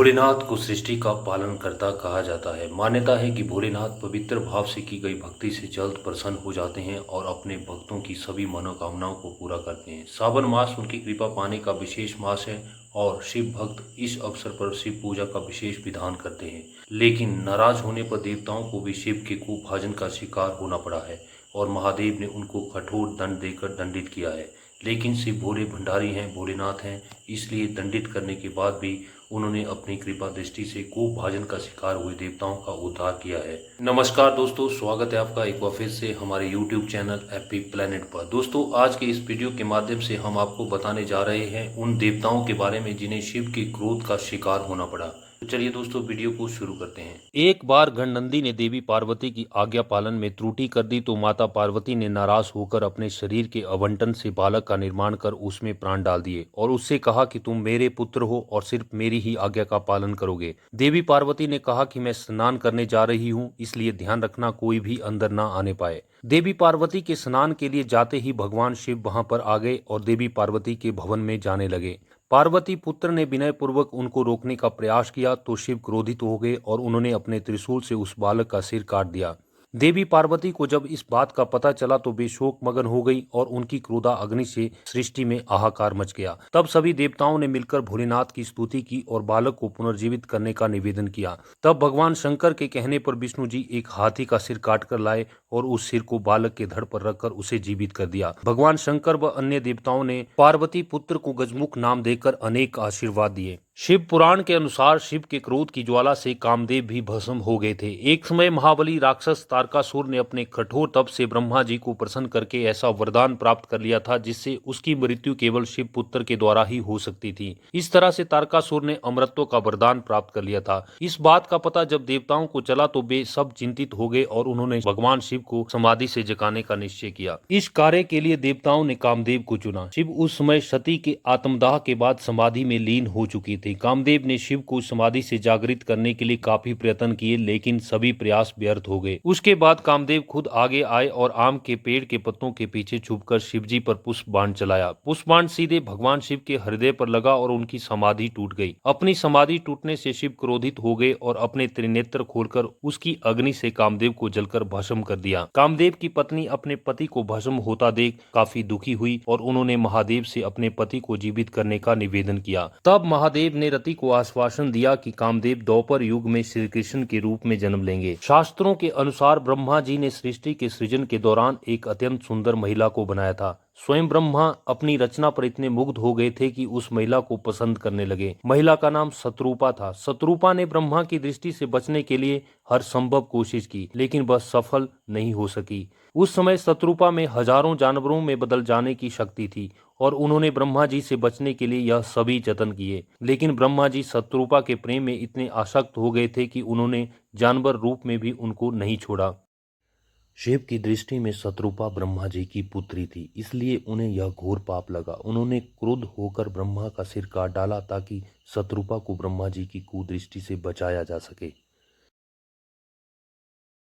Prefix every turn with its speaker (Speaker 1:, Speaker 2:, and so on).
Speaker 1: भोलेनाथ को सृष्टि का पालनकर्ता कहा जाता है। मान्यता है कि भोलेनाथ पवित्र भाव से की गई भक्ति से जल्द प्रसन्न हो जाते हैं और अपने भक्तों की सभी मनोकामनाओं को पूरा करते हैं। सावन मास उनकी कृपा पाने का विशेष मास है और शिव भक्त इस अवसर पर शिव पूजा का विशेष विधान करते हैं। लेकिन नाराज होने पर देवताओं को भी शिव के कुभाजन का शिकार होना पड़ा है और महादेव ने उनको कठोर दंड देकर दंडित किया है। लेकिन शिव भोले भंडारी हैं, भोलेनाथ हैं, इसलिए दंडित करने के बाद भी उन्होंने अपनी कृपा दृष्टि से कुभाजन का शिकार हुए देवताओं का उद्धार किया है। नमस्कार दोस्तों, स्वागत है आपका एक बार फिर से हमारे YouTube चैनल हैप्पी प्लेनेट पर। दोस्तों, आज के इस वीडियो के माध्यम से हम आपको बताने जा रहे हैं उन देवताओं के बारे में जिन्हें शिव के क्रोध का शिकार होना पड़ा। तो चलिए दोस्तों, वीडियो को शुरू करते हैं। एक बार गणनंदी ने देवी पार्वती की आज्ञा पालन में त्रुटि कर दी तो माता पार्वती ने नाराज होकर अपने शरीर के आवंटन से बालक का निर्माण कर उसमें प्राण डाल दिए और उससे कहा कि तुम मेरे पुत्र हो और सिर्फ मेरी ही आज्ञा का पालन करोगे। देवी पार्वती ने कहा कि मैं स्नान करने जा रही हूँ, इसलिए ध्यान रखना कोई भी अंदर ना आने पाए। देवी पार्वती के स्नान के लिए जाते ही भगवान शिव वहां पर आ गए और देवी पार्वती के भवन में जाने लगे। पार्वती पुत्र ने विनय पूर्वक उनको रोकने का प्रयास किया तो शिव क्रोधित हो गए और उन्होंने अपने त्रिशूल से उस बालक का सिर काट दिया। देवी पार्वती को जब इस बात का पता चला तो वे शोक मगन हो गई और उनकी क्रोधा अग्नि से सृष्टि में हाहाकार मच गया। तब सभी देवताओं ने मिलकर भोलेनाथ की स्तुति की और बालक को पुनर्जीवित करने का निवेदन किया। तब भगवान शंकर के कहने पर विष्णु जी एक हाथी का सिर काट कर लाए और उस सिर को बालक के धड़ पर रखकर उसे जीवित कर दिया। भगवान शंकर व अन्य देवताओं ने पार्वती पुत्र को गजमुख नाम देकर अनेक आशीर्वाद दिए। शिव पुराण के अनुसार शिव के क्रोध की ज्वाला से कामदेव भी भस्म हो गए थे। एक समय महाबली राक्षस तारकासुर ने अपने कठोर तप से ब्रह्मा जी को प्रसन्न करके ऐसा वरदान प्राप्त कर लिया था जिससे उसकी मृत्यु केवल शिव पुत्र के द्वारा ही हो सकती थी। इस तरह से तारकासुर ने अमरत्व का वरदान प्राप्त कर लिया था। इस बात का पता जब देवताओं को चला तो वे सब चिंतित हो गए और उन्होंने भगवान शिव को समाधि से जगाने का निश्चय किया। इस कार्य के लिए देवताओं ने कामदेव को चुना। शिव उस समय सती के आत्मदाह के बाद समाधि में लीन हो चुकी थी। कामदेव ने शिव को समाधि से जागृत करने के लिए काफी प्रयत्न किए लेकिन सभी प्रयास व्यर्थ हो गए। उसके बाद कामदेव खुद आगे आए और आम के पेड़ के पत्तों के पीछे छुपकर शिवजी पर पुष्प बाण चलाया। पुष्प बाण सीधे भगवान शिव के हृदय पर लगा और उनकी समाधि टूट गई। अपनी समाधि टूटने से शिव क्रोधित हो गए और अपने त्रिनेत्र खोलकर उसकी अग्नि से कामदेव को जलकर भस्म कर दिया। कामदेव की पत्नी अपने पति को भस्म होता देख काफी दुखी हुई और उन्होंने महादेव से अपने पति को जीवित करने का निवेदन किया। तब महादेव ने रति को आश्वासन दिया कि कामदेव द्वापर युग में श्री कृष्ण के रूप में जन्म लेंगे। शास्त्रों के अनुसार ब्रह्मा जी ने सृष्टि के सृजन के दौरान एक अत्यंत सुंदर महिला को बनाया था। स्वयं ब्रह्मा अपनी रचना पर इतने मुग्ध हो गए थे कि उस महिला को पसंद करने लगे। महिला का नाम शत्रुपा था। शत्रुपा ने ब्रह्मा की दृष्टि से बचने के लिए हर संभव कोशिश की लेकिन वह सफल नहीं हो सकी। उस समय शत्रुपा में हजारों जानवरों में बदल जाने की शक्ति थी और उन्होंने ब्रह्मा जी से बचने के लिए यह सभी जतन किए, लेकिन ब्रह्मा जी शत्रुपा के प्रेम में इतने आसक्त हो गए थे कि उन्होंने जानवर रूप में भी उनको नहीं छोड़ा। शिव की दृष्टि में शत्रुपा ब्रह्मा जी की पुत्री थी, इसलिए उन्हें यह घोर पाप लगा। उन्होंने क्रुद्ध होकर ब्रह्मा का सिर काट डाला ताकि शत्रुपा को ब्रह्मा जी की कुदृष्टि से बचाया जा सके।